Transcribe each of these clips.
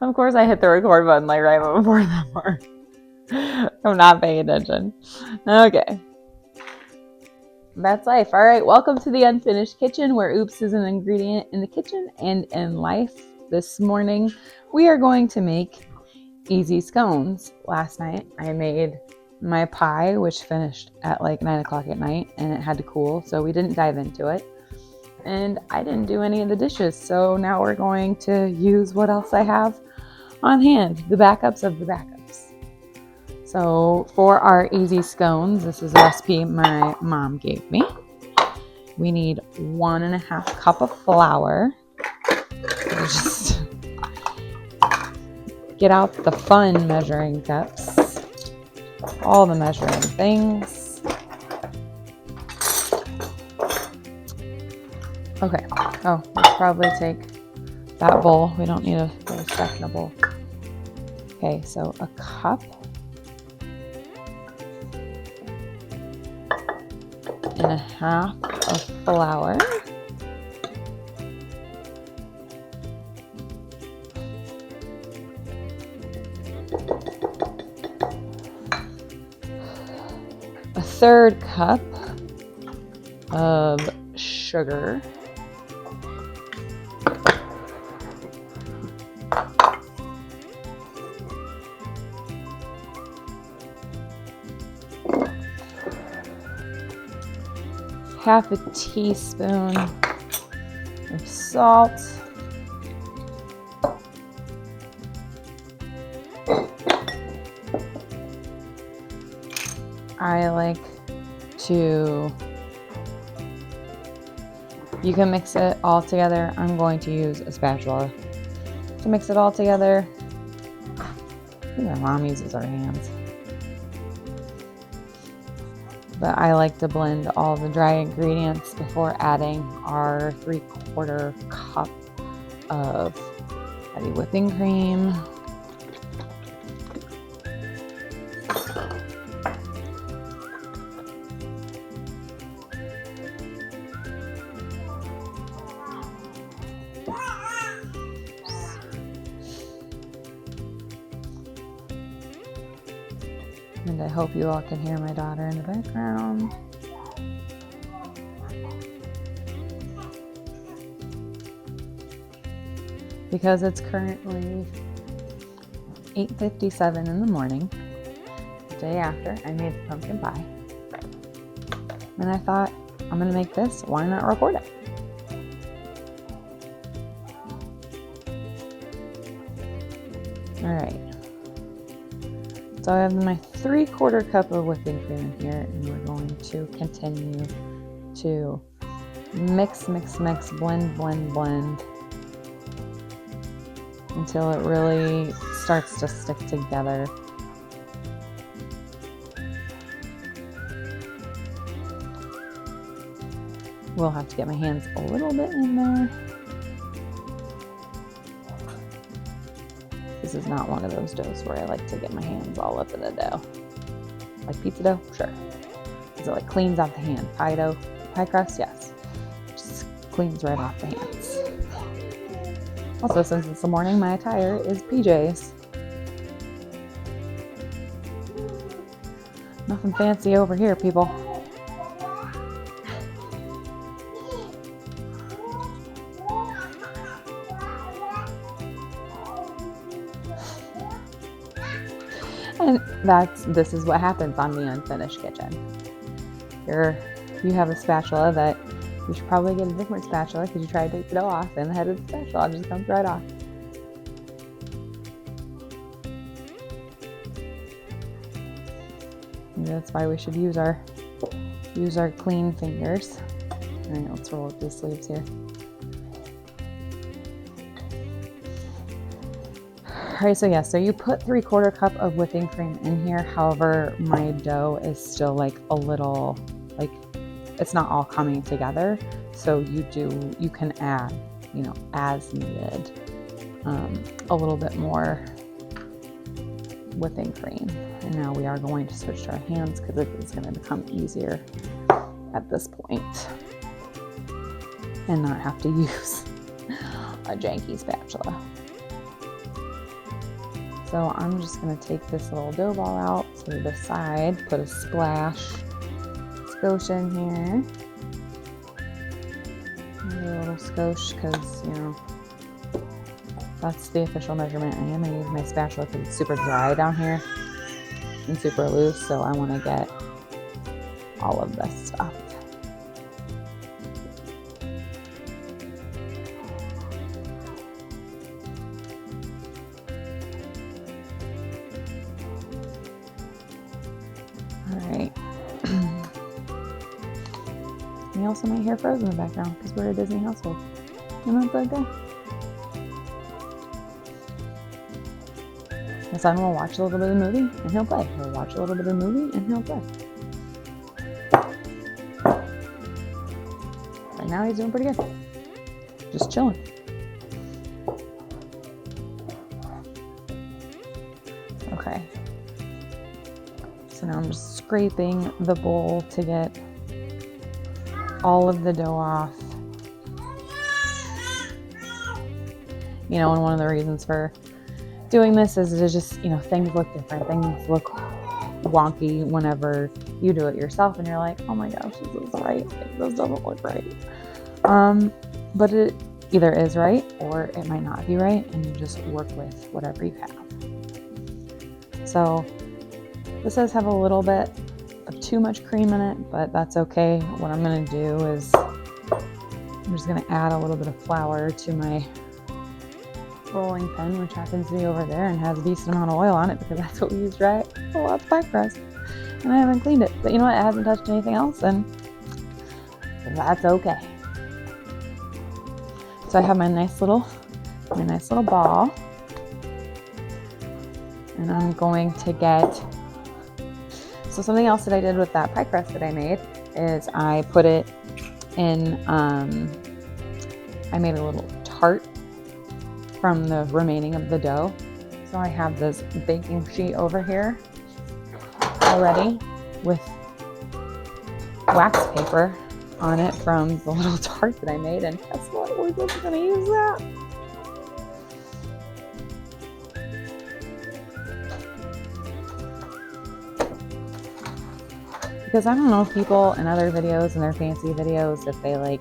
Of course, I hit the record button like right before that part. I'm not paying attention. Okay. That's life. All right, welcome to the Unfinished Kitchen, where oops is an ingredient in the kitchen and in life. This morning, we are going to make easy scones. Last night, I made my pie, which finished at like 9 o'clock at night, and it had to cool, so we didn't dive into it. And I didn't do any of the dishes, so now we're going to use what else I have on hand, the backups of the backups. So for our easy scones, this is a recipe my mom gave me. We need 1.5 cup of flour. Just get out the fun measuring cups, all the measuring things. Okay, let's probably take that bowl. We don't need a second bowl. Okay, so a cup and a half of flour. A 1/3 cup of sugar. Half a teaspoon of salt. I like to, you can mix it all together. I'm going to use a spatula to mix it all together. I think my mom uses her hands. But I like to blend all the dry ingredients before adding our 3/4 cup of heavy whipping cream. And I hope you all can hear my daughter in the background. Because it's currently 8:57 in the morning, the day after I made the pumpkin pie. And I thought, I'm gonna make this, why not record it? All right. So I have my 3/4 cup of whipping cream in here, and we're going to continue to mix, blend until it really starts to stick together. We'll have to get my hands a little bit in there. This is not one of those doughs where I like to get my hands all up in the dough. Like pizza dough? Sure. Because it like cleans off the hand. Pie dough? Pie crust? Yes. Just cleans right off the hands. Also, since it's the morning, my attire is PJs. Nothing fancy over here, people. And this is what happens on the Unfinished Kitchen. You have a spatula that you should probably get a different spatula because you try to take the dough off and the head of the spatula just comes right off. And that's why we should use our clean fingers. All right, let's roll up the sleeves here. All right, so you put 3/4 cup of whipping cream in here. However, my dough is still like a little, like it's not all coming together. So you can add, as needed, a little bit more whipping cream. And now we are going to switch to our hands because it is going to become easier at this point and not have to use a janky spatula. So I'm just going to take this little dough ball out to the side, put a splash scotch in here. Maybe a little scotch because, you know, that's the official measurement. I am going to use my spatula because it's super dry down here and super loose, so I want to get all of this stuff. Alright. You also might hear Frozen in the background because we're a Disney household. And that's okay. My son will watch a little bit of the movie and he'll play. He'll watch a little bit of the movie and he'll play. Right now he's doing pretty good. Just chilling. Okay. So now I'm just scraping the bowl to get all of the dough off. You know, and one of the reasons for doing this is to just, you know, things look different. Things look wonky whenever you do it yourself and you're like, oh my gosh, this is right. This doesn't look right. But it either is right or it might not be right, and you just work with whatever you have. So this does have a little bit of too much cream in it, but that's okay. What I'm going to do is I'm just going to add a little bit of flour to my rolling pin, which happens to be over there and has a decent amount of oil on it because that's what we used, right? Oh, that's pie crust. And I haven't cleaned it. But you know what? It hasn't touched anything else, and that's okay. So I have my nice little ball. And I'm going to get, so something else that I did with that pie crust that I made is I put it in, I made a little tart from the remaining of the dough. So I have this baking sheet over here already with wax paper on it from the little tart that I made, and guess what? We're just gonna use that. Because I don't know if people in other videos, in their fancy videos, if they like,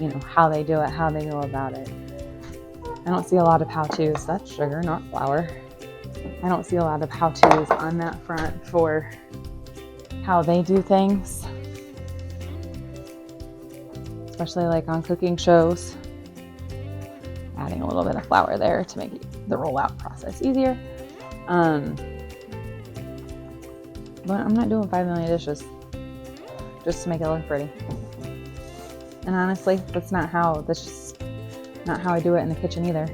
you know, how they do it, how they go about it. I don't see a lot of how-tos. That's sugar, not flour. I don't see a lot of how-tos on that front for how they do things. Especially like on cooking shows. Adding a little bit of flour there to make the rollout process easier. But I'm not doing 5 million dishes just to make it look pretty. And honestly, that's just not how I do it in the kitchen either.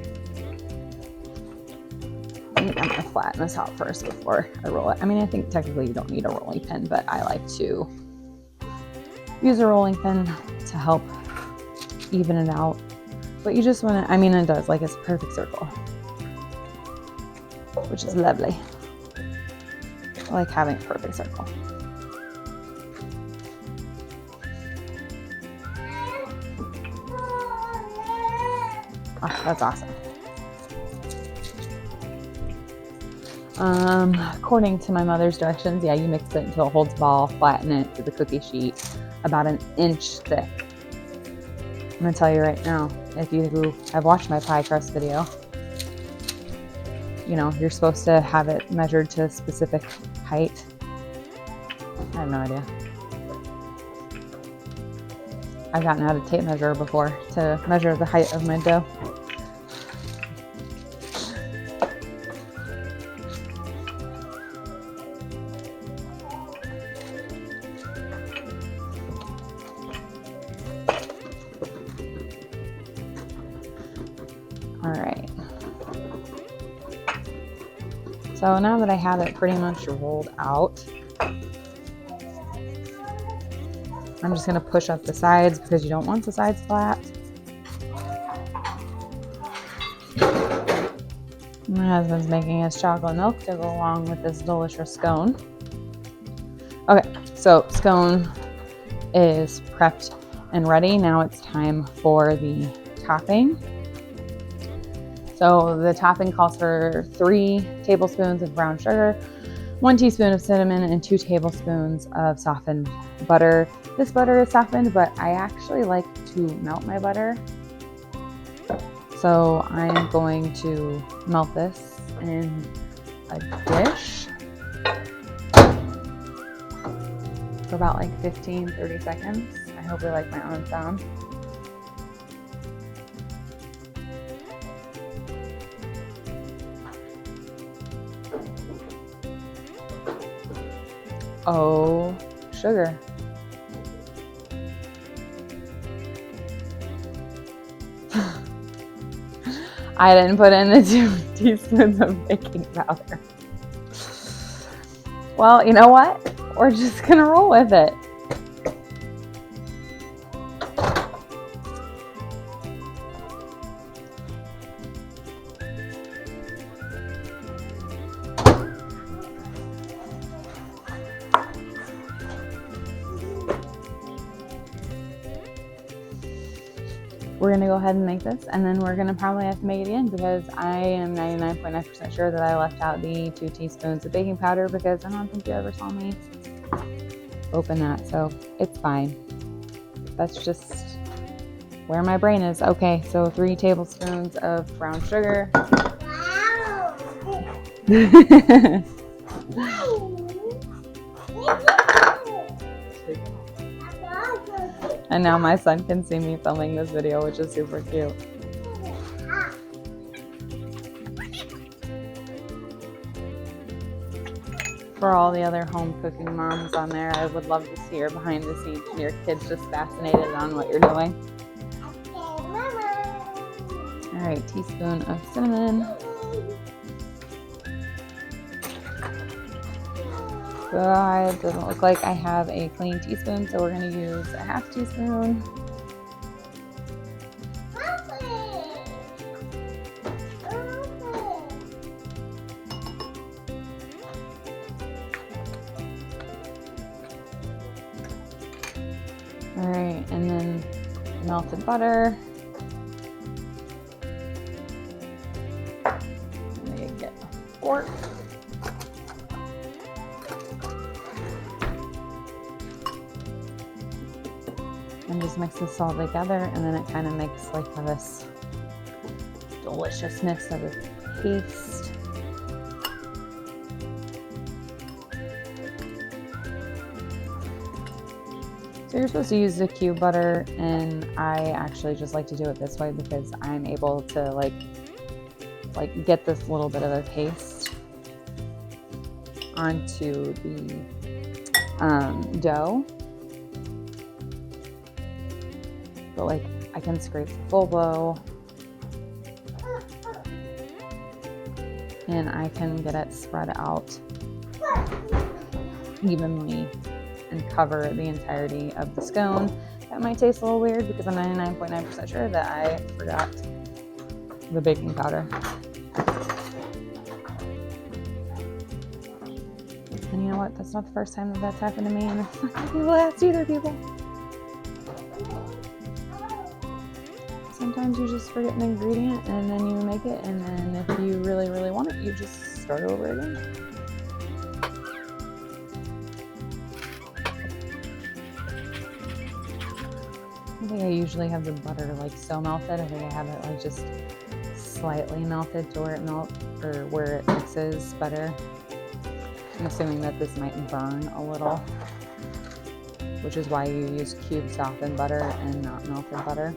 I think I'm gonna flatten this out first before I roll it. I mean, I think technically you don't need a rolling pin, but I like to use a rolling pin to help even it out. But you just wanna, I mean, it does, like it's a perfect circle, which is lovely. I like having a perfect circle. Oh, that's awesome. According to my mother's directions, yeah, you mix it until it holds ball, flatten it to the cookie sheet about 1 inch thick. I'm gonna tell you right now, if you have watched my pie crust video, you know, you're supposed to have it measured to a specific height. I have no idea. I've gotten out a tape measure before to measure the height of my dough. All right. So now that I have it pretty much rolled out, I'm just going to push up the sides because you don't want the sides flat. My husband's making his chocolate milk to go along with this delicious scone. Okay, so scone is prepped and ready. Now it's time for the topping. So the topping calls for 3 tablespoons of brown sugar, 1 teaspoon of cinnamon, and 2 tablespoons of softened butter. This butter is softened, but I actually like to melt my butter. So I'm going to melt this in a dish for about like 15-30 seconds. I hope you like my own sound. Oh, sugar. I didn't put in the 2 teaspoons of baking powder. Well, you know what? We're just gonna roll with it. We're gonna go ahead and make this, and then we're gonna probably have to make it again because I am 99.9% sure that I left out the 2 teaspoons of baking powder because I don't think you ever saw me open that, so it's fine. That's just where my brain is. Okay, so 3 tablespoons of brown sugar. And now my son can see me filming this video, which is super cute. For all the other home cooking moms on there, I would love to see your behind the scenes and your kids just fascinated on what you're doing. All right, teaspoon of cinnamon. It doesn't look like I have a clean teaspoon, so we're going to use a 1/2 teaspoon. All right, and then melted butter. Let me get a fork. And just mix this all together, and then it kind of makes like this deliciousness of a paste. So you're supposed to use the cube butter, and I actually just like to do it this way because I'm able to like get this little bit of a paste onto the dough. But like I can scrape the full bowl, and I can get it spread out evenly and cover the entirety of the scone. That might taste a little weird because I'm 99.9% sure that I forgot the baking powder. And you know what? That's not the first time that that's happened to me, and it's not going to be the last either, people. Sometimes you just forget an ingredient and then you make it, and then if you really, really want it, you just start over again. I think I usually have the butter like so melted. I think I have it like just slightly melted to where it melts or where it mixes better. I'm assuming that this might burn a little, which is why you use cube softened butter and not melted butter.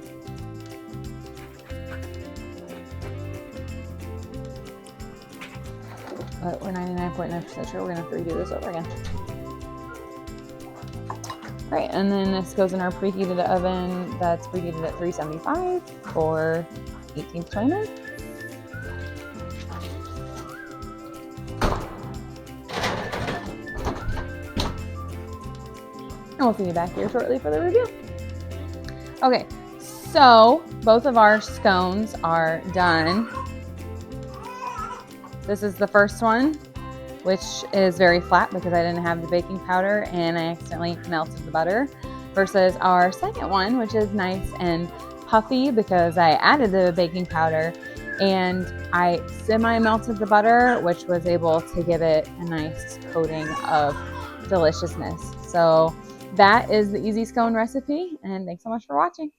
But we're 99.9% sure we're going to have to redo this over again. Right, and then this goes in our preheated oven that's preheated at 375 for 18 to 20 minutes. And we'll see you back here shortly for the review. Okay, so both of our scones are done. This is the first one, which is very flat because I didn't have the baking powder and I accidentally melted the butter, versus our second one, which is nice and puffy because I added the baking powder and I semi-melted the butter, which was able to give it a nice coating of deliciousness. So that is the easy scone recipe, and thanks so much for watching.